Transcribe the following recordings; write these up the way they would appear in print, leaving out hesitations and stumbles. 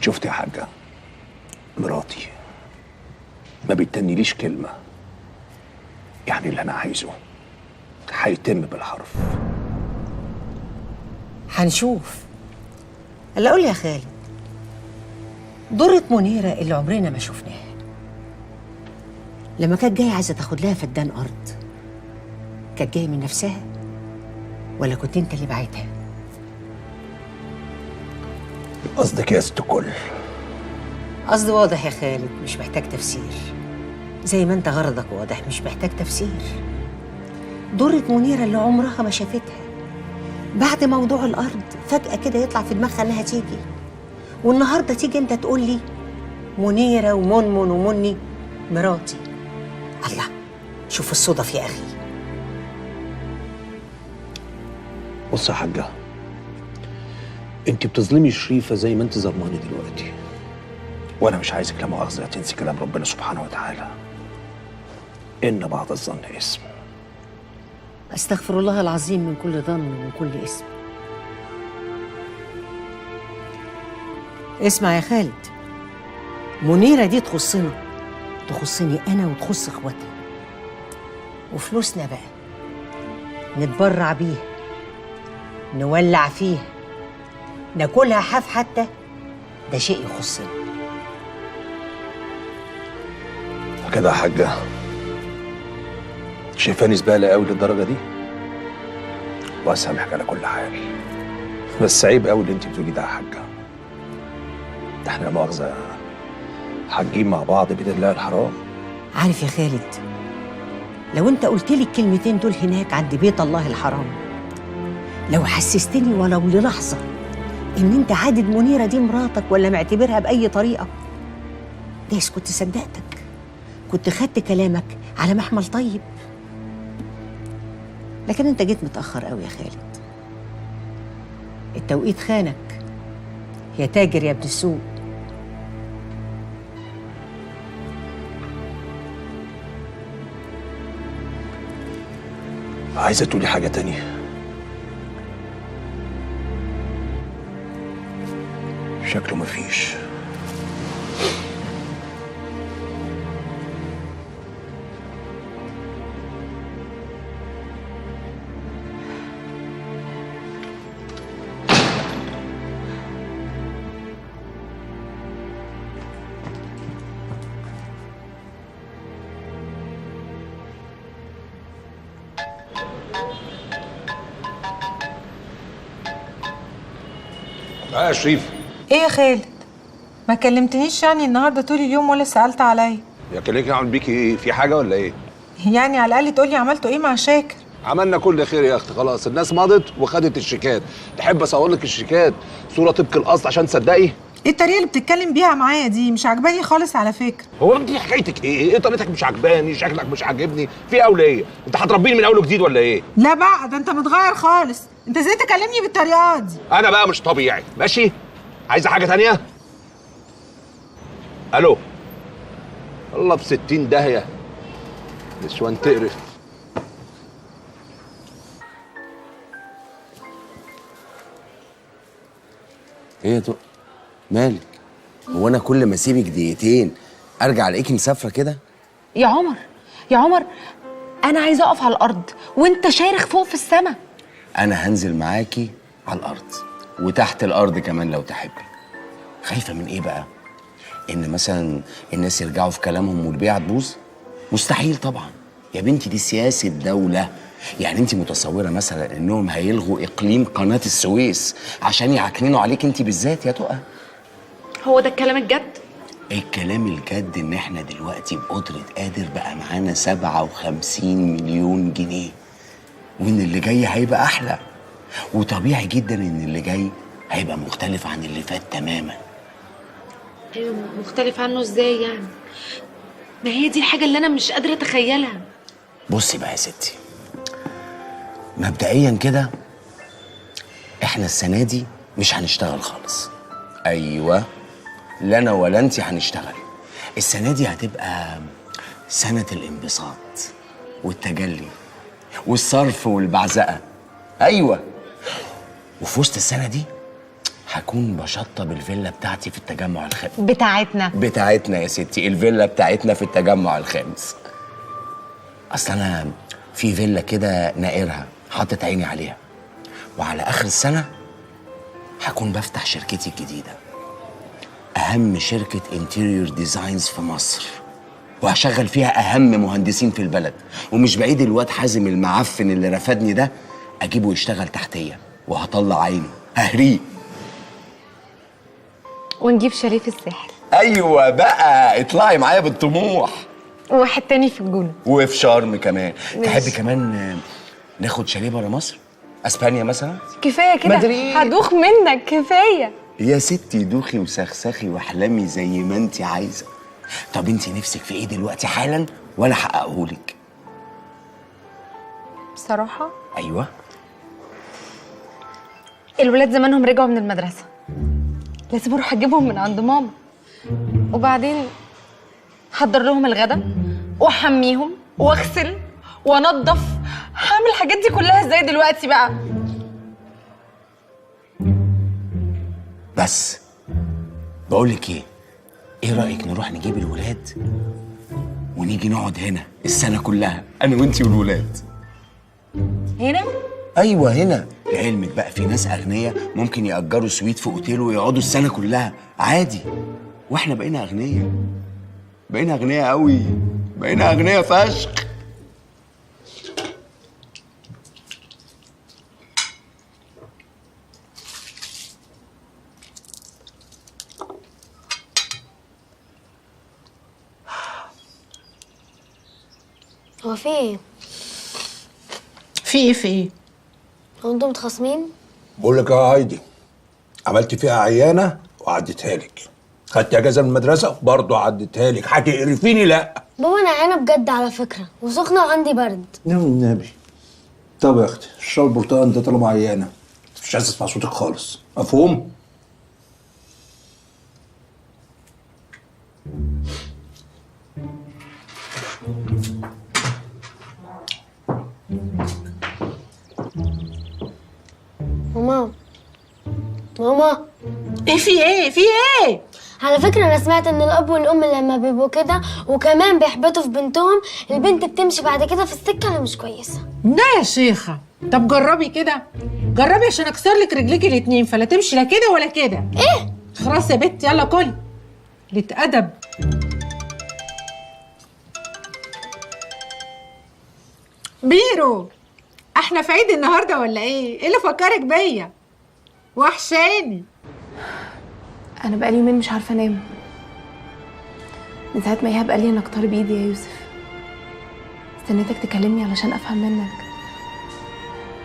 شفت يا حاجة، مراتي ما بتتنيليش كلمة، يعني اللي أنا عايزه هيتم بالحرف. هنشوف. هلا قول لي يا خالد، ضرة منيرة اللي عمرنا ما شفناها لما كانت جاية عايزة تاخد لها فدان أرض، كانت جاية من نفسها ولا كنت أنت اللي باعتها؟ قصدك يا ست الكل؟ قصدي واضح يا خالد، مش محتاج تفسير. زي ما أنت غرضك واضح، مش محتاج تفسير. ضرة منيرة اللي عمرها ما شافتها بعد موضوع الأرض فجأة كده يطلع في دماغها إنها تيجي، والنهاردة تيجي أنت تقول لي منيرة ومنمن ومني مراتي. الله، شوف الصدف يا أخي. بص يا حاجة، انت بتظلمي شريفة زي ما انت ظلماني دلوقتي، وانا مش عايزك لا مؤاخذة تنسي كلام ربنا سبحانه وتعالى، ان بعض الظن اسم. أستغفر الله العظيم من كل ظن ومن كل اسم. اسمع يا خالد، منيرة دي تخصنا، تخصني أنا وتخص إخواتها، وفلوسنا بقى نتبرع بيها، نولع فيها، ناكلها حاف حتى، ده شيء يخصنا. كده يا حاجة شايفاني زبالة قوي للدرجة دي؟ واسامحك على كل حال، بس عيب قوي اللي انت بتقولي ده يا حاجة. ده احنا لا مؤاخذة حاجين مع بعض بيت الله الحرام. عارف يا خالد، لو انت قلت لي الكلمتين دول هناك عند بيت الله الحرام، لو حسستني ولو للحظة ان انت عادد منيرة دي مراتك ولا معتبرها بأي طريقة، دايس كنت صدقتك، كنت خدت كلامك على محمل طيب. لكن انت جيت متأخر قوي يا خالد، التوقيت خانك، يا تاجر يا ابن السوق. عايزة تقولي حاجة تانية؟ شكله مفيش. يا شريف. ايه يا خالد؟ ما كلمتنيش يعني النهارده طول اليوم ولا سألت عليا؟ يا كليك اعمل بيكي ايه؟ في حاجه ولا ايه؟ يعني على الاقل تقولي عملتوا ايه مع شاكر. عملنا كل خير يا اختي، خلاص الناس مضت وخدت الشيكات. تحب اصور لك الشيكات صوره طبق الاصل عشان تصدقي؟ ايه الطريقه اللي بتتكلم بيها معايا دي؟ مش عجباني خالص على فكره. هو انت حكايتك ايه؟ ايه طريقتك مش عجباني؟ شكلك مش عاجبني؟ في اوليه؟ انت هتربيني من اول وجديد ولا ايه؟ لا بقى، ده انت متغير خالص. انت ازاي تكلمني بالطريقه دي؟ انا بقى مش طبيعي، ماشي؟ عايزه حاجه تانية؟ الو. الله ب 60 داهيه، نسوان تقرف. ايه يا مالك؟ هو انا كل ما اسيبك دقيقتين ارجع الاقيكي مسافره كده؟ يا عمر، يا عمر، انا عايزه اقف على الارض وانت شارخ فوق في السماء. انا هنزل معاكي على الارض وتحت الارض كمان لو تحبي. خايفه من ايه بقى؟ ان مثلا الناس يرجعوا في كلامهم والبيعه تبوظ؟ مستحيل طبعا يا بنتي، دي سياسه دوله. يعني انت متصوره مثلا انهم هيلغوا اقليم قناه السويس عشان يعكننوا عليك انت بالذات يا تقى؟ هو ده الكلام الجد؟ الكلام الجد ان احنا دلوقتي بقدرة قادر بقى معانا 57 مليون جنيه، وان اللي جاي هيبقى احلى، وطبيعي جدا ان اللي جاي هيبقى مختلف عن اللي فات تماما. ايوه، مختلف عنه ازاي يعني؟ ما هي دي الحاجه اللي انا مش قادره اتخيلها. بصي بقى يا ستي، مبدئيا كده احنا السنة دي مش هنشتغل خالص. ايوه، لا انا ولا انت هنشتغل. السنة دي هتبقى سنة الانبساط والتجلي والصرف والبعزقة. ايوه، وفي وسط السنة دي هكون بشطب الفيلا بتاعتي في التجمع الخامس. بتاعتنا يا ستي، الفيلا بتاعتنا في التجمع الخامس. اصل انا في فيلا كده ناقرها، حاطط عيني عليها، وعلى اخر السنه هكون بفتح شركتي الجديده، اهم شركه انتيريور ديزاينز في مصر، وهشغل فيها اهم مهندسين في البلد. ومش بعيد الواد حازم المعفن اللي رفدني ده اجيبه يشتغل تحتيا، وهطلع عينه ههريه. ونجيب شاليه في الساحل، ايوه بقى، اطلعي معايا بالطموح. وواحد تاني في الجونة، وفي شرم كمان. ماشي. تحبي كمان ناخد شاليه بره مصر؟ اسبانيا مثلا؟ كفايه كده، مدريد. هدوخ منك كفايه. يا ستي دوخي وسخسخي واحلمي زي ما انت عايزه. طب انت نفسك في ايه دلوقتي حالا وانا احققهولك؟ بصراحه ايوه. الولاد زمانهم رجعوا من المدرسه، لازم اروح اجيبهم من عند ماما، وبعدين احضر لهم الغدا واحميهم واغسل وانضف. هعمل الحاجات دي كلها ازاي دلوقتي بقى؟ بس بقولك ايه رايك نروح نجيب الولاد ونيجي نقعد هنا السنه كلها، انا وانتي والولاد. هنا؟ ايوه هنا. لعلمك بقى في ناس اغنياء ممكن ياجروا سويت في اوتيل ويقعدوا السنه كلها عادي، واحنا بقينا اغنياء، بقينا اغنياء قوي، بقينا اغنياء فشخ. هو في ايه؟ في ايه؟ هو انتوا متخاصمين؟ بقول لك يا هايدي، عملت فيها عيانه وعديتها لك، خدت اجازه من المدرسه برضه عديتها لك، هتقرفيني؟ لا بابا انا عيانه بجد على فكره، وسخنه وعندي برد. نعم النبي. طب يا اختي اشرب البرتقال ده طالما عيانه، مش عايز اسمع صوتك خالص، مفهوم؟ ماما ايه في ايه؟ على فكره انا سمعت ان الاب والام لما بيبقوا كده وكمان بيحبطوا في بنتهم، البنت بتمشي بعد كده في السكه اللي مش كويسه. لا يا شيخه، طب جربي كده، جربي عشان اكسر لك رجليكي الاتنين، فلا تمشي لا كده ولا كده. ايه؟ خلاص يا بت، يلا كلي. قلة ادب. بيرو، احنا في عيد النهارده ولا ايه؟ ايه اللي فكرك بيا؟ وحشاني. انا بقالي يومين مش عارفه انام من ساعه ما ايهاب قال لي انك طالب ايدي يا يوسف. استنيتك تكلمني علشان افهم منك،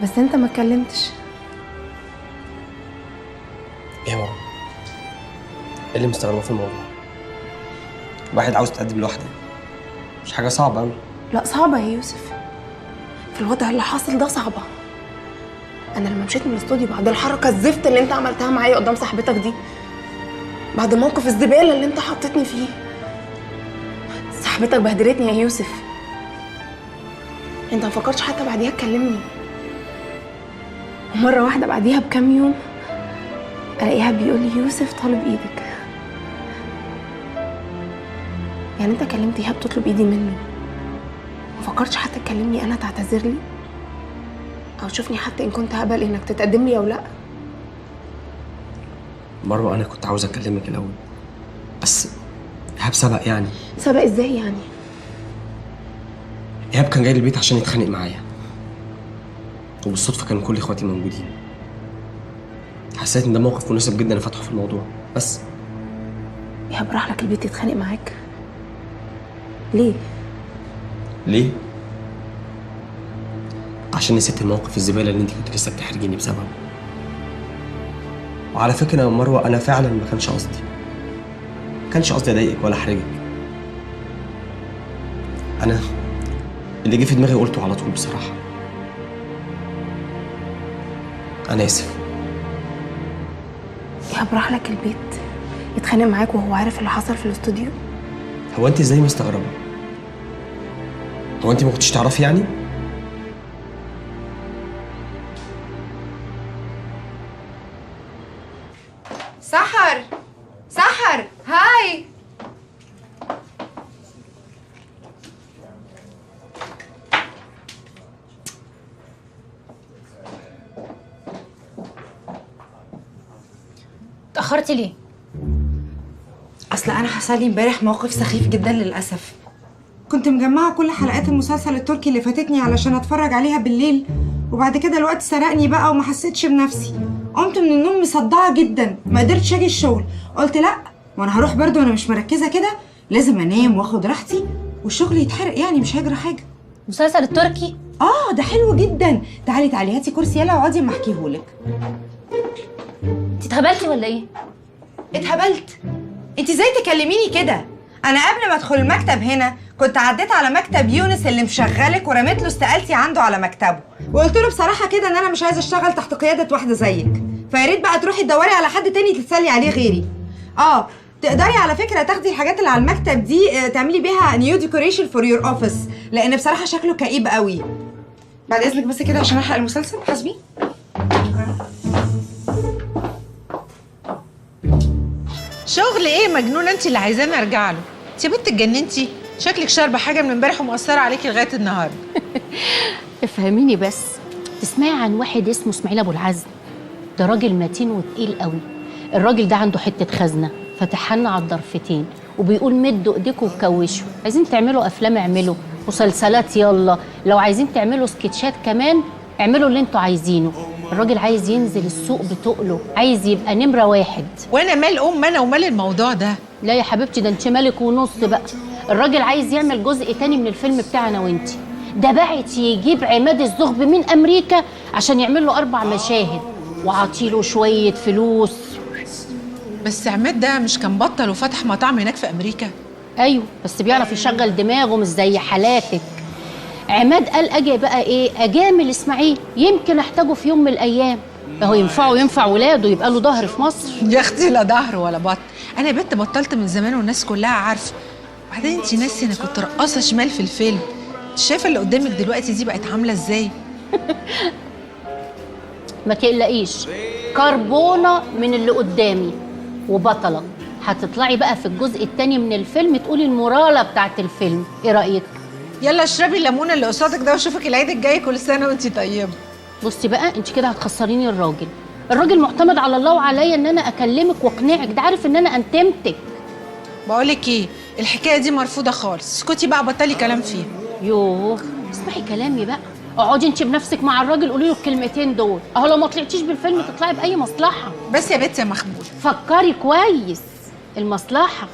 بس انت ما اتكلمتش. ايه يا ماما؟ ايه اللي مستغربه في الموضوع؟ واحد عاوز يتقدم لوحده، مش حاجه صعبه قوي. لا صعبه يا يوسف، في الوضع اللي حاصل ده صعبه. انا لما مشيت من الاستوديو بعد الحركه الزفت اللي انت عملتها معايا قدام صاحبتك دي، بعد موقف الزباله اللي انت حطيتني فيه، صاحبتك بهدلتني يا يوسف. انت ما فكرتش حتى بعديها تكلمني، ومره واحده بعديها بكام يوم الاقيها بيقول لي يوسف طالب ايدك. يعني انت كلمت ايهاب تطلب ايدي منه، ما فكرتش حتى تكلمني انا تعتذر لي او تشوفني حتى ان كنت هقبل انك تتقدم لي او لا؟ مروه انا كنت عاوز اكلمك الاول، بس ايهاب سبق. يعني سبق ازاي يعني؟ ايهاب كان جاي البيت عشان يتخانق معايا، وبالصدفه كانوا كل اخواتي موجودين. حسيت ان ده موقف مناسب جدا افتحه في الموضوع. بس ايهاب راح لك البيت يتخانق معاك ليه؟ ليه؟ عشان نسيت الموقف الزباله اللي انت كنت لسه بتحرجيني بسببه. وعلى فكره يا مروه، انا فعلا ما كانش قصدي اضايقك ولا احرجك. انا اللي جه في دماغي قلته على طول بصراحه. انا اسف. ايهاب راح لك البيت يتخانق معاك وهو عارف اللي حصل في الاستوديو؟ هو انت ازاي مستغربه؟ هو انت ما كنتش تعرفي يعني؟ سحر سحر هاي. اتأخرتي ليه؟ اصل انا حصل لي امبارح موقف سخيف جدا للاسف. كنت مجمعه كل حلقات المسلسل التركي اللي فاتتني علشان اتفرج عليها بالليل، وبعد كده الوقت سرقني بقى وما حسيتش بنفسي. قمت من النوم مصدعه جدا، ما قدرتش اجي الشغل. قلت لا، وانا هروح برضه وانا مش مركزه كده، لازم انام واخد راحتي والشغل يتحرق، يعني مش هيجرى حاجه. المسلسل التركي؟ ده حلو جدا. تعالي هاتي كرسي يلا واقعدي اما احكيهولك. انت اتهبلتي ولا ايه؟ اتهبلت؟ انت ازاي تكلميني كده؟ انا قبل ما ادخل المكتب هنا كنت عديت على مكتب يونس اللي مشغلك ورميت له استقالتي عنده على مكتبه، وقلت له بصراحه كده ان انا مش عايزه اشتغل تحت قياده واحده زيك، فيا ريت بقى تروحي تدوري على حد تاني تتسلي عليه غيري. تقدري على فكره تاخدي الحاجات اللي على المكتب دي تعملي بيها نيو ديكوريشن فور يور اوفيس، لان بصراحه شكله كئيب قوي. بعد اذنك بس كده عشان الحق المسلسل. حاسبي. شغل ايه مجنونه انت اللي عايزاني ارجع له؟ انت يا بنت اتجننتي، شكلك شاربه حاجه من امبارح ومؤثره عليكي لغايه النهارده. افهميني بس، تسمعي عن واحد اسمه اسماعيل ابو العزم؟ ده راجل متين وتقيل قوي. الراجل ده عنده حته خزنه فاتحها لنا على الضرفتين، وبيقول مدوا ايديكم وكوشوا. عايزين تعملوا افلام اعملوا، مسلسلات يلا، لو عايزين تعملوا سكتشات كمان اعملوا اللي انتوا عايزينه. الراجل عايز ينزل السوق بتقله، عايز يبقى نمره واحد. وانا مال انا ومال الموضوع ده؟ لا يا حبيبتي، ده انت مالك ونص بقى. الراجل عايز يعمل جزء تاني من الفيلم بتاعنا وانتي. ده بعت يجيب عماد الزغبي من امريكا عشان يعمل له 4 مشاهد وعطيله شويه فلوس. بس عماد ده مش كان بطل وفتح مطعم هناك في امريكا؟ ايوه بس بيعرف يشغل دماغه مش زي حالاتك. عماد قال اجي بقى ايه، اجامل اسماعيل، يمكن احتاجه في يوم من الايام. اهو ينفع ولاده يبقى له ظهر في مصر. يا اختي لا ظهر ولا بط، انا يا بنت بطلت من زمان والناس كلها عارفه. وبعدين انت ناسي انا كنت رقاصه شمال في الفيلم. شايفه اللي قدامك دلوقتي دي بقت عامله ازاي؟ ما تقلقيش، كربونه من اللي قدامي وبطله. هتطلعي بقى في الجزء الثاني من الفيلم تقولي المورالة بتاعت الفيلم. ايه رأيك؟ يلا اشربي الليمونه اللي قصادك ده واشوفك العيد الجاي. كل سنه وانتي طيبه. بصي بقى، انت كده هتخسريني. الراجل معتمد على الله وعليا ان انا اكلمك واقنعك، ده عارف ان انا انتمتك. بقولك ايه، الحكايه دي مرفوضه خالص. اسكتي بقى، بطلي كلام فيها. يوه، اسمعي كلامي بقى. اقعدي انت بنفسك مع الراجل، قولي له الكلمتين دول. اهو لو ما طلعتيش بالفيلم تطلعي باي مصلحه. بس يا بنت يا مخبول، فكري كويس. المصلحه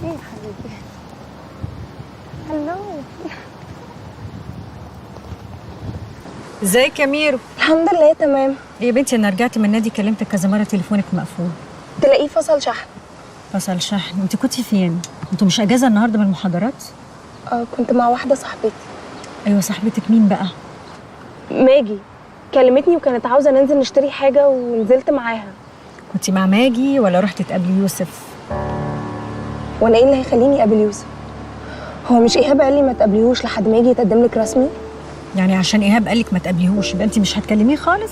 ايه يا حبيبي؟ هلو. ازيك يا ميرو؟ الحمد لله تمام. يا بنتي انا رجعت من النادي كلمتك كذا مره تليفونك مقفول. تلاقيه فصل شحن. فصل شحن؟ انت كنتي فين؟ انتوا مش اجازه النهارده من المحاضرات؟ كنت مع واحده صاحبتي. ايوه صاحبتك مين بقى؟ ماجي كلمتني وكانت عاوزه ننزل نشتري حاجه ونزلت معاها. كنتي مع ماجي ولا رحتي تقابلي يوسف؟ وانا ايه اللي هيخليني اقابل يوسف؟ هو مش ايهاب قال لي ما تقابليهوش لحد ما يجي يتقدم لك رسمي؟ يعني عشان ايهاب قالك ما تقابليهوش يبقى انت مش هتكلميه خالص؟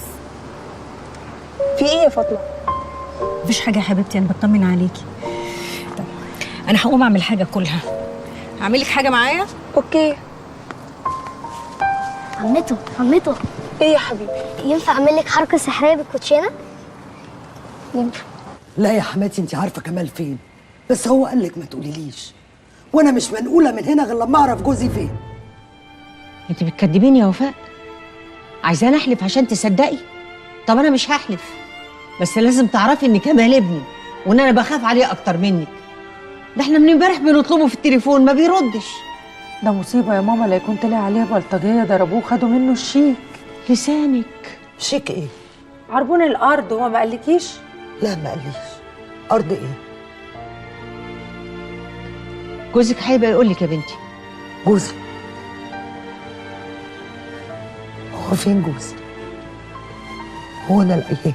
في ايه يا فاطمه؟ مفيش حاجه يا حبيبتي، انا بطمن عليكي. طب انا هقوم اعمل حاجه كلها. هعمل لك حاجه معايا؟ اوكي. عمته ايه يا حبيبي؟ ينفع اعمل لك حركه سحريه بالكوتشينه؟ ينفع. لا يا حماتي، انت عارفه كمال فين، بس هو قال لك ما تقوليليش، وانا مش منقوله من هنا غير لما اعرف جوزي فين. انت بتكدبيني يا وفاء؟ عايزاني احلف عشان تصدقي؟ طب انا مش هحلف، بس لازم تعرفي ان كمال ابني وان انا بخاف عليه اكتر منك. ده احنا من امبارح بنطلبه في التليفون ما بيردش. ده مصيبه يا ماما، لا يكون طلع عليها بلطجيه ضربوه خدوا منه الشيك. لسانك. شيك ايه؟ عربون الارض. هو ما قالكيش؟ لا ما قاليش. ارض ايه؟ جوزك هيبقى يقول لك يا بنتي. جوزي؟ هو فين جوزي؟ هو أنا الأيام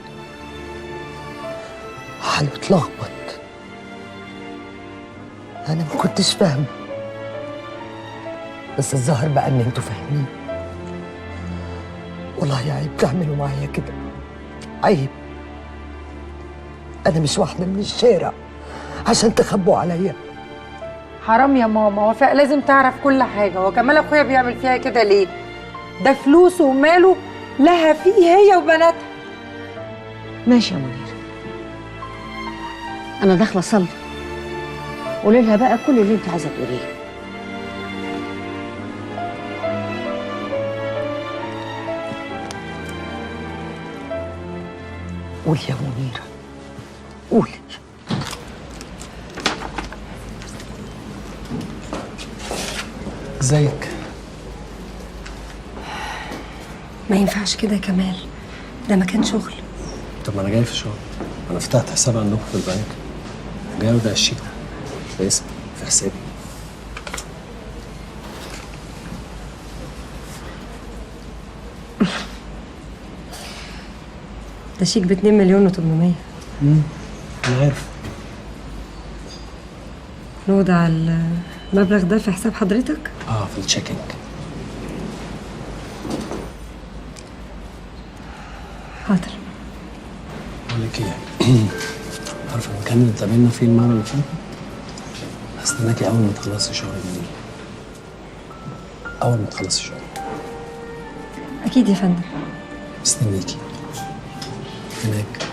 حاله اتلخبط. أنا ما كنتش فاهمة، بس الظاهر بقى إن أنتوا فاهمين. والله يا عيب تعملوا معايا كده، عيب. أنا مش واحدة من الشارع عشان تخبوا عليا. حرام يا ماما، وفاء لازم تعرف كل حاجه. وكمال اخويا بيعمل فيها كده ليه؟ ده فلوسه وماله لها فيه هي وبناتها. ماشي يا منير، انا داخله اصلي. قولي لها بقى كل اللي انت عايزه تقوليه. قولي يا منيرة، قولي. ازيك؟ ما ينفعش كده يا كمال، ده مكان شغل. طب ما انا جاي في شغل، انا فتحت حساب عندكم في البنك، جاي اودع الشيك ده باسمي في حسابي. ده شيك ب 2 مليون و800. انا عارف. نودع المبلغ ده في حساب حضرتك؟ في التشيكينج. حاضر. بقول لك ايه، عارفه المكان اللي اتقابلنا فيه المره اللي فاتت؟ هستناكي اول ما تخلصي شغل مني، اول ما تخلصي شغل. اكيد يا فندم. مستنيكي هناك.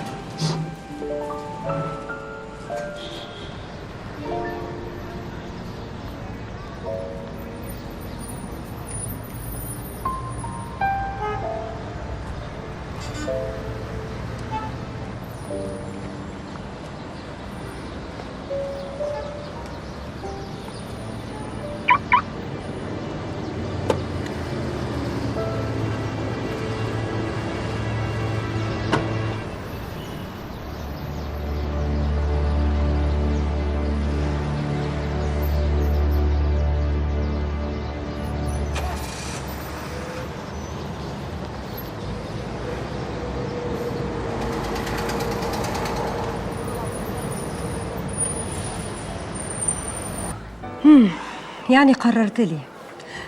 يعني قررت لي،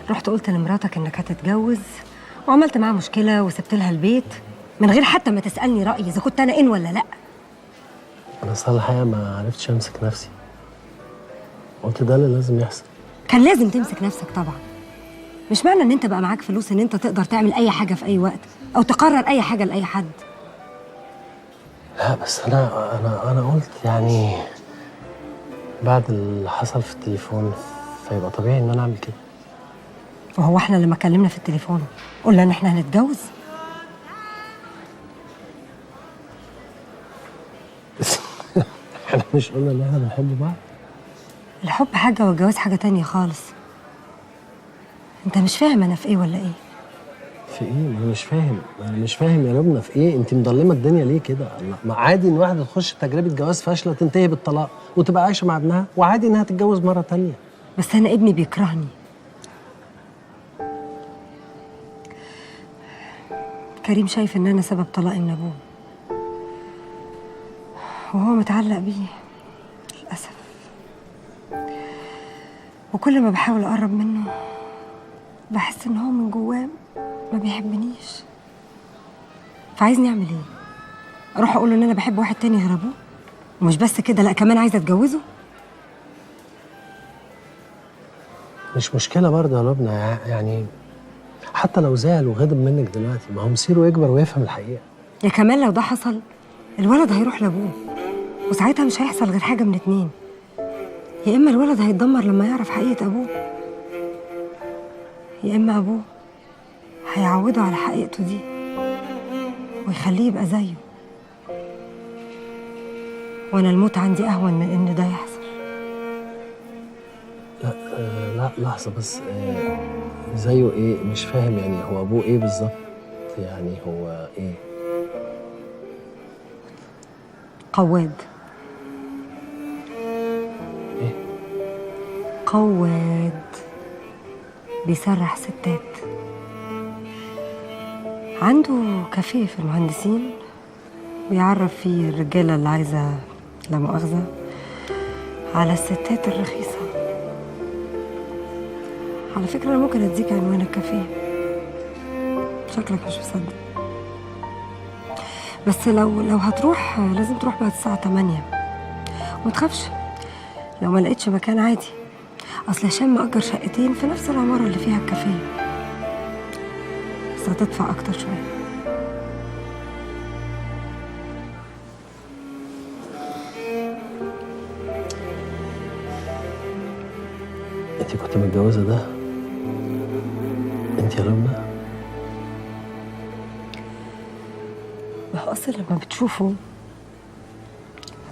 رحت قلت لمراتك انك هتتجوز وعملت معاها مشكله وسبت لها البيت من غير حتى ما تسالني رايي اذا كنت انا ان ولا لا. انا اصلا الحقيقه ما عرفتش امسك نفسي، قلت ده اللي لازم يحصل. كان لازم تمسك نفسك طبعا. مش معنى ان انت بقى معاك فلوس ان انت تقدر تعمل اي حاجه في اي وقت او تقرر اي حاجه لاي حد. لا بس انا قلت يعني بعد اللي حصل في التليفون فيبقى طبيعي ان انا اعمل كده. وهو احنا لما اتكلمنا في التليفون قلنا ان احنا هنتجوز؟ احنا مش قلنا ان احنا بنحب بعض؟ الحب حاجه والجواز حاجه تانية خالص. انت مش فاهم انا في ايه ولا ايه؟ في ايه؟ ما انا مش فاهم يا لبنى في ايه؟ انت مضلمه الدنيا ليه كده؟ ما عادي ان واحده تخش تجربه جواز فاشله تنتهي بالطلاق وتبقى عايشه مع ابنها، وعادي انها تتجوز مره تانية. بس انا ابني بيكرهني. كريم شايف ان انا سبب طلاقي من ابوه، وهو متعلق بيه للاسف. وكل ما بحاول اقرب منه بحس ان هو من جواه ما بيحبنيش. فعايزني اعمل ايه؟ اروح اقول له ان انا بحب واحد تاني غير ابوه؟ ومش بس كده، لا كمان عايزه اتجوزه؟ مش مشكله برضه يا لبنى، يعني حتى لو زعل وغضب منك دلوقتي ما هو مصيره يكبر ويفهم الحقيقه. يا كمان لو ده حصل الولد هيروح لابوه، وساعتها مش هيحصل غير حاجه من اتنين: يا اما الولد هيتدمر لما يعرف حقيقه ابوه، يا اما ابوه هيعوده على حقيقته دي ويخليه يبقى زيه. وانا الموت عندي اهون من ان ده يحصل. لا لحظه بس، زيه ايه؟ مش فاهم يعني هو ابوه ايه بالظبط؟ يعني هو ايه؟ قواد. ايه؟ قواد بيسرح ستات. عنده كافيه في المهندسين بيعرف فيه الرجالة اللي عايزة لا مؤاخذة على الستات الرخيصة. على فكرة أنا ممكن أديك عنوان الكافيه، شكلك مش مصدق، بس لو هتروح لازم تروح بعد الساعة 8. ومتخافش لو ما لقيتش مكان عادي، أصل هشام مأجر شقتين في نفس العمارة اللي فيها الكافيه، بس هتدفع أكتر شوية. انت كنت متجوزة ده؟ انت يا لبنى؟ ما هو أصل لما بتشوفه ما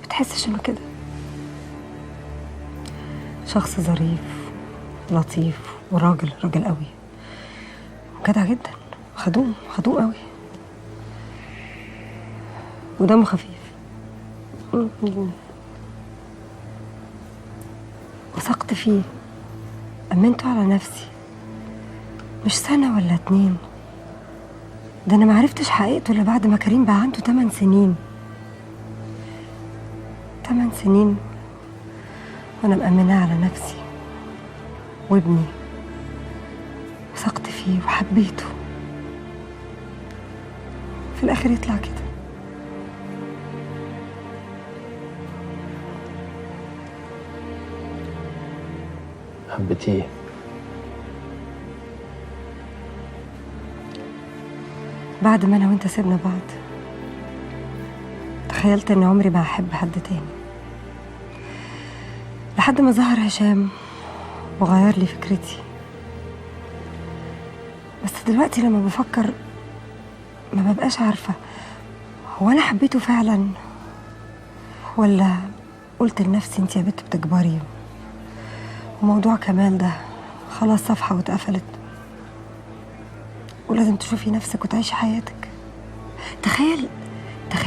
بتحسش إنه كده. شخص ظريف لطيف وراجل قوي وجدع جدا، خدوم قوي ودمه خفيف. وثقت فيه، أمنته على نفسي، مش سنة ولا 2. ده أنا معرفتش حقيقته إلا بعد ما كريم بقى عنده 8 سنين. 8 سنين وأنا مأمناه على نفسي وابني، وثقت فيه وحبيته، في الآخر يطلع كده. حبيتيه؟ بعد ما أنا وأنت سيبنا بعض تخيلت إن عمري ما هحب حد تاني، لحد ما ظهر هشام وغير لي فكرتي. بس دلوقتي لما بفكر ما ببقاش عارفة هو أنا حبيته فعلا ولا قلت لنفسي انت يا بنت بتكبري وموضوع كمال ده خلاص صفحة واتقفلت ولازم تشوفي نفسك وتعيشي حياتك. تخيل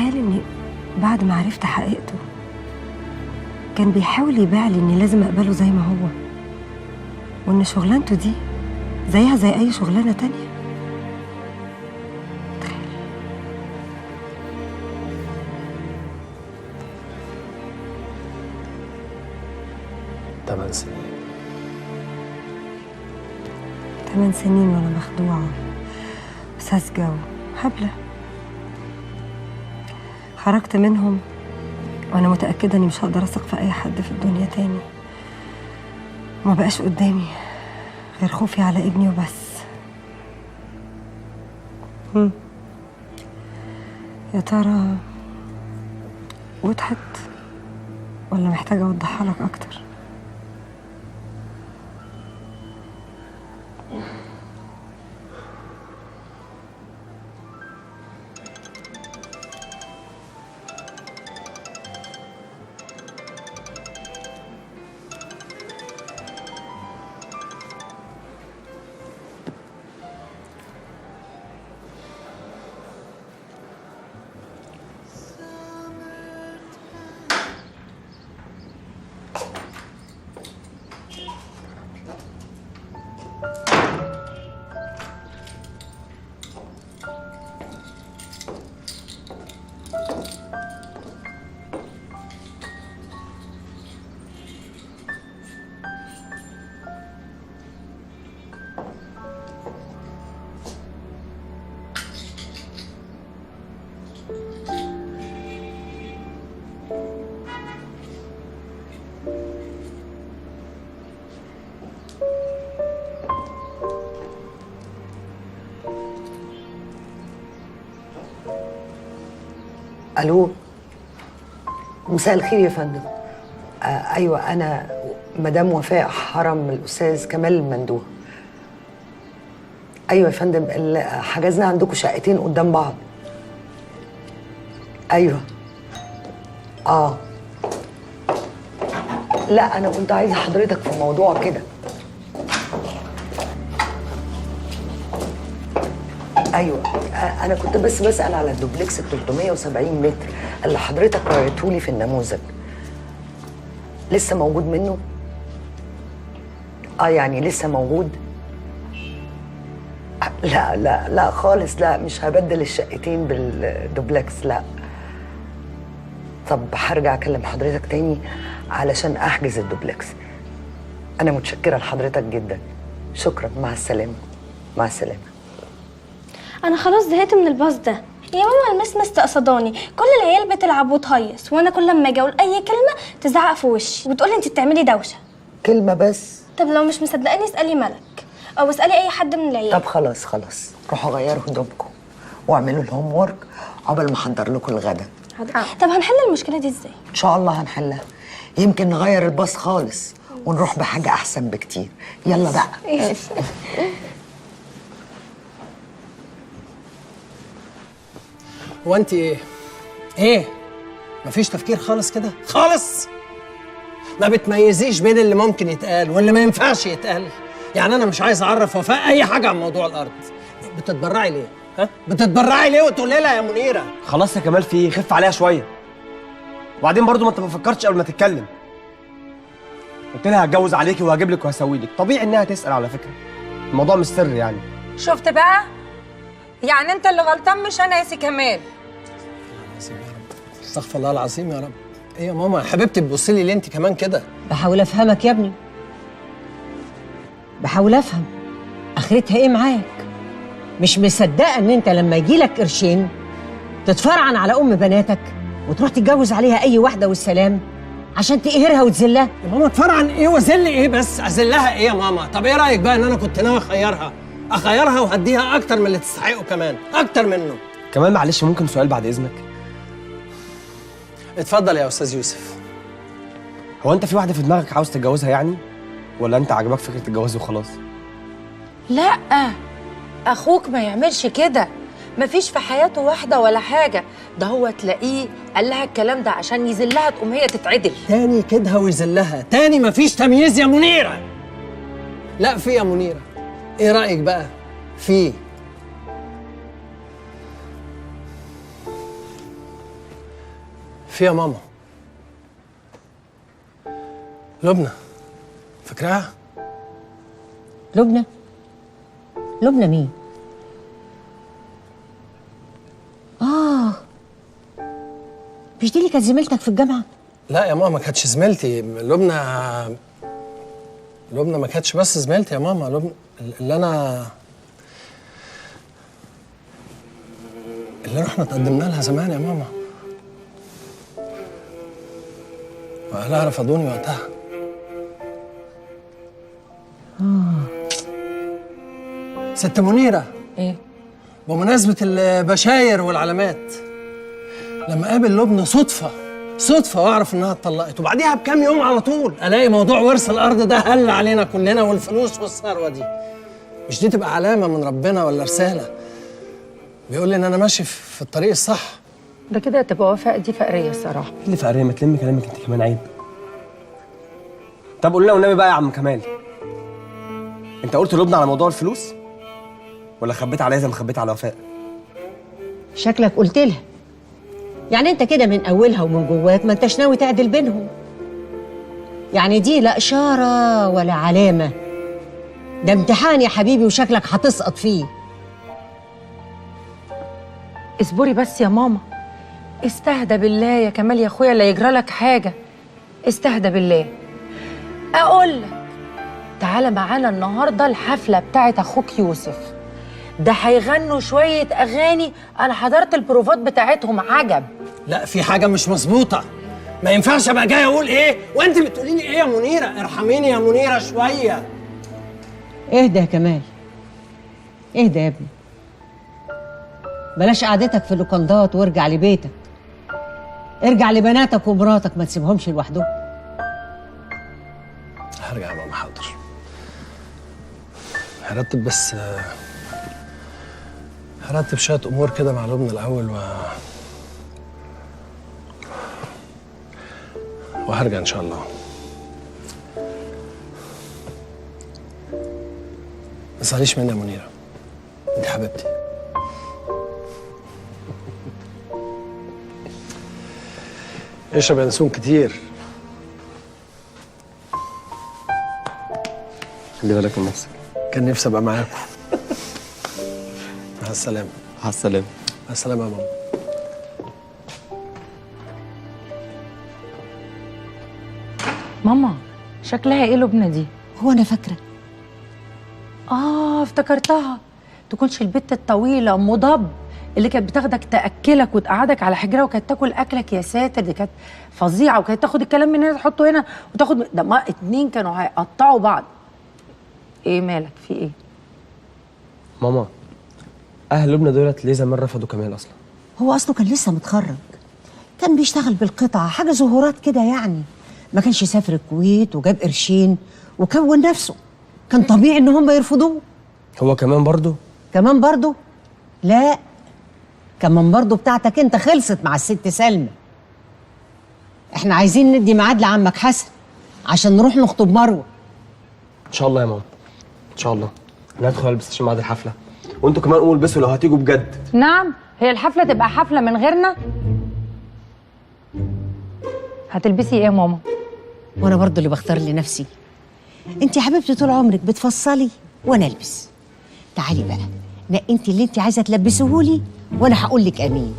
إني بعد ما عرفت حقيقته كان بيحاول يبيع لي إني لازم أقبله زي ما هو، وإن شغلانته دي زيها زي أي شغلانة تانية. تخيل. 8 سنين. 8 سنين وأنا مخدوعة وساذجة وهبلة. خرجت منهم وأنا متأكدة إني مش هقدر أثق في أي حد في الدنيا تاني، وما بقاش قدامي غير خوفي على ابني وبس. يا ترى وضحت ولا محتاجة أوضحها لك أكتر؟ الو، مساء الخير يا فندم. ايوه انا مدام وفاء حرم الاستاذ كمال المندوه. ايوه يا فندم، حجزنا عندكم شقتين قدام بعض. ايوه لا انا كنت عايزه حضرتك في موضوع كده. ايوه انا كنت بس بسأل على الدوبلكس 370 متر اللي حضرتك وريتهولي في النموذج. لسه موجود منه؟ يعني لسه موجود؟ لا لا لا خالص، لا مش هبدل الشقتين بالدوبلكس، لا. طب هرجع اكلم حضرتك تاني علشان احجز الدوبلكس. انا متشكره لحضرتك جدا، شكرا، مع السلامه. مع السلامه. انا خلاص زهقت من الباص ده يا ماما. المس مستقصداني، كل العيال بتلعب وتهيص، وانا كل لما اجي اقول اي كلمه تزعق في وشي وتقولي انت بتعملي دوشه. كلمه بس؟ طب لو مش مصدقاني اسالي ملك او اسالي اي حد من العيال. طب خلاص خلاص، روحوا غيروا هدومكم واعملوا الهوم وورك عقبال ما احضر لكم الغدا. طب هنحل المشكله دي ازاي؟ ان شاء الله هنحلها، يمكن نغير الباص خالص ونروح بحاجه احسن بكتير. يلا بقى. هو انت ايه مفيش تفكير خالص كده خالص؟ ما بتميزيش بين اللي ممكن يتقال واللي ما ينفعش يتقال؟ يعني انا مش عايز اعرف وفاء اي حاجه عن موضوع الارض. بتتبرعي ليه؟ ها؟ بتتبرعي ليه وتقولي لها يا منيره؟ خلاص يا كمال، في خف عليها شويه. وبعدين برضو ما انت ما فكرتش قبل ما تتكلم. قلت لها هتجوز عليكي وهجيب لك وهسوي لك، طبيعي انها تسال على فكره. الموضوع مش سر يعني. شفت بقى؟ يعني انت اللي غلطان مش انا يا سي كمال. استغفر الله العظيم يا رب. ايه يا ماما يا حبيبتي تبصي لي ليه انت كمان كده؟ بحاول افهمك يا ابني، بحاول افهم اخرتها ايه معاك. مش مصدقه ان انت لما يجيلك قرشين تتفرعن على ام بناتك وتروح تتجوز عليها اي واحده والسلام عشان تقهرها وتذلها. يا ماما اتفرعن ايه واذل ايه بس؟ اذلها ايه يا ماما؟ طب ايه رايك بقى ان انا كنت ناوي اخيرها وهديها اكتر من اللي تستحقه، كمان اكتر منه. كمان معلش ممكن سؤال بعد اذنك؟ اتفضل يا استاذ يوسف. هو انت في واحده في دماغك عاوز تتجوزها يعني؟ ولا انت عجبك فكره الجواز وخلاص؟ لا، اخوك ما يعملش كده. مفيش في حياته واحده ولا حاجه، ده هو تلاقيه قال لها الكلام ده عشان يذلها تقوم هي تتعدل. تاني كده ويذلها تاني؟ مفيش تمييز يا منيره. لا في يا منيره. ايه رايك بقى؟ في يا ماما لبنى، فاكراها؟ لبنى مين؟ مش دي اللي كانت زميلتك في الجامعه؟ لا يا ماما ما كانتش زميلتي. لبنى ما كانتش بس زميلتي يا ماما. لبنى اللي رحنا تقدمنا لها زمان يا ماما، واهلها رفضوني وقتها. ست منيره، ايه؟ بمناسبه البشاير والعلامات، لما قابل لبنى صدفه واعرف انها اتطلقت، وبعديها بكام يوم على طول الاقي موضوع ورث الارض ده هل علينا كلنا والفلوس والثروه دي. مش دي تبقى علامه من ربنا ولا رساله بيقول لي ان انا ماشي في الطريق الصح؟ ده كده تبقى وفاء دي فقريه الصراحه. اللي فقريه؟ ما تلمي كلامك انت كمان، عيب. طب قول لنا والنبي بقى يا عم كمال، انت قلت لبنى على موضوع الفلوس ولا خبيت عليها زي ما خبيت على وفاء؟ شكلك قلت لها. يعني انت كده من اولها ومن جواك ما انتش ناوي تعدل بينهم. يعني دي لا اشاره ولا علامه، ده امتحان يا حبيبي وشكلك هتسقط فيه. اصبري بس يا ماما، استهدى بالله يا كمال يا اخويا، لا يجرى لك حاجه. استهدى بالله. اقول لك تعالى معانا النهارده الحفله بتاعت اخوك يوسف، ده هيغنوا شويه اغاني، انا حضرت البروفات بتاعتهم، عجب. لا في حاجه مش مظبوطه، ما ينفعش ابقى جاي اقول ايه وانت بتقولي لي ايه يا منيره. ارحميني يا منيره شويه. اهدى يا كمال، اهدى يا ابني، بلاش قعدتك في اللوكندات وارجع لبيتك. ارجع لبناتك ومراتك، ما تسيبهمش لوحدهم. هرجع يا ماما، حاضر. هرتب شويه امور كده مع لبنى الاول وهرجع ان شاء الله. ما تزعليش مني يا منيره، انت حبيبتي. اشرب ينسون كتير. خلي بالك من نفسك. كان نفسي ابقى معاكم. مع السلامه. مع السلامه. مع السلامه يا ماما. ماما شكلها ايه لبنى دي؟ هو انا فاكره؟ افتكرتها. تكونش البت الطويله ام ضب اللي كانت بتاخدك تاكلك وتقعدك على حجرها وكانت تاكل اكلك؟ يا ساتر دي كانت فظيعه، وكانت تاخد الكلام من هنا تحطه هنا وتاخد ده ما اتنين كانوا هيقطعوا بعض. ايه مالك في ايه؟ ماما اهل لبنى دولت ليه زمان رفضوا كمال اصلا؟ هو اصله كان لسه متخرج، كان بيشتغل بالقطعه، حاجه ظهورات كده يعني، ما كانش سافر الكويت وجاب قرشين وكون نفسه، كان طبيعي ان هم يرفضوه. هو كمان برضه؟ كمان برضه؟ لا، كمان برضه بتاعتك انت خلصت مع الست سلمى. احنا عايزين ندي ميعاد لعمك حسن عشان نروح نخطب مروه. ان شاء الله يا ماما، ان شاء الله. انا هدخل البس عشان ميعاد الحفله، وانتوا كمان قوموا البسوا لو هتيجوا بجد. نعم، هي الحفله تبقى حفله من غيرنا؟ هتلبسي ايه يا ماما؟ وانا برضه اللي بختار لنفسي. انت يا حبيبتي طول عمرك بتفصلي وانا البس. تعالي بقى نقي انت اللي انت عايزه تلبسيهولي وانا هقول لك امين.